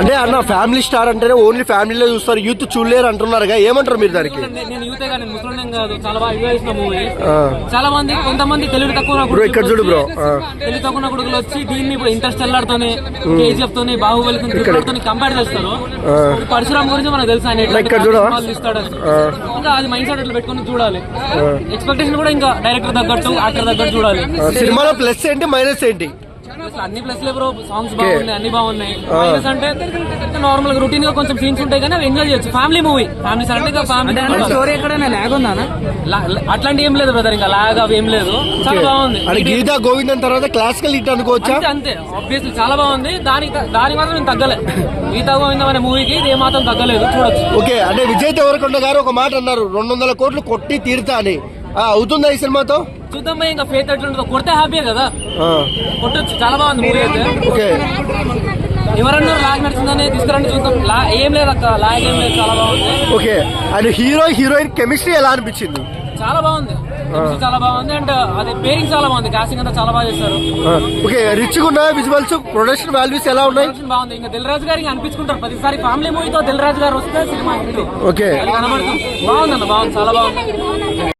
అంటే అన్న family star అంటేనే ఓన్లీ ఫ్యామిలీలో చూస్తారు, యూత్ చూడలేరు అంటున్నారు, ఏమంటారు మీరు దానికి? నేను యూతే కానీ ముస్లిం కాదు, చాలా బాగా ఎంజాయ్ చేసిన మూవీ. చాలా మంది కొంతమంది తెలివి తక్కువ ఇక్కడ చూడు బ్రో, తెలివి తక్కువ కొడుకులు వచ్చి దీన్ని ఇప్పుడు ఇంటర్స్టెల్లార్ తోని, కేజీఎఫ్ తోని, బాహుబలి తోని కంపేర్ చేస్తారు. పరశురామ్ గురించి మనకు తెలుసు, ఆయన ఇస్తాడు. ఇంకా అది మైండ్ సెట్ అట్లా పెట్టుకుని చూడాలి. ఎక్స్పెక్టేషన్ కూడా ఇంకా డైరెక్టర్ తగ్గట్టు, యాక్టర్ తగ్గట్టు చూడాలి. సినిమాలో ప్లస్ ఏంటి, మైనస్ ఏంటి? అన్ని ప్లస్ లే బ్రో, సాంగ్స్ బాగున్నాయి, అన్ని బాగున్నాయి. మైనస్ అంటే నార్మల్ గా రొటీన్ గా కొంచెం సీన్స్ ఉంటాయి కానీ అవి ఎంజాయ్ చేయొచ్చు. Family movie, family family story ఎక్కడైనా లాగ్ ఉందా? అట్లాంటి ఏం లేదు బ్రదర్, ఇంకా లాగ్ అవి ఏం లేదు, చాలా బాగుంది. గీతా గోవిందం తర్వాత క్లాసికల్ హిట్ అనుకోవచ్చా? అంతే, ఆబ్వియస్లీ చాలా బాగుంది. దాని మాత్రం నేను తగ్గలే. గీతా గోవిందం అనే మూవీకి ఇది మాత్రం తగ్గలేదు, చూడొచ్చు. ఓకే, అంటే విజయ్ దేవరకొండ గారు ఒక మాట అన్నారు, 200 కోట్లు కొట్టి తీరుతా అని. అవుతుందా ఈ సినిమాతో? చూద్దాం, ఇంకా ఫేత్ ఎట్లుంటుందో. కొడితే హ్యాపీయే కదా, కొట్టొచ్చు. చాలా బాగుంది మూవీ అయితే. ఎవరన్నా లాగ్ నడుస్తుందని తీసుకురండి చూద్దాం. ఏం లేదు అక్క, లాగ్ ఏం లేదు, చాలా బాగుంది. Okay, and hero heroine chemistry ఎలా అనిపించింది? చాలా బాగుంది, చాలా బాగుంది. అండ్ అది పేరింగ్ చాలా బాగుంది, కాస్టింగ్ అంతా చాలా బాగా చేస్తారు. ఓకే, రిచ్ గా ఉన్నాయి విజువల్స్, ప్రొడక్షన్ వాల్యూస్ ఎలా ఉన్నాయి? బాగుంది. ఇంకా దిల్ రాజు గారికి అనిపించుకుంటారు ప్రతిసారి, ఫ్యామిలీ మూవీతో దిల్ రాజు గారు వస్తే సినిమా హిట్. ఓకే, కనబడుతుంది. బాగుంది అన్న, బాగుంది, చాలా బాగుంది.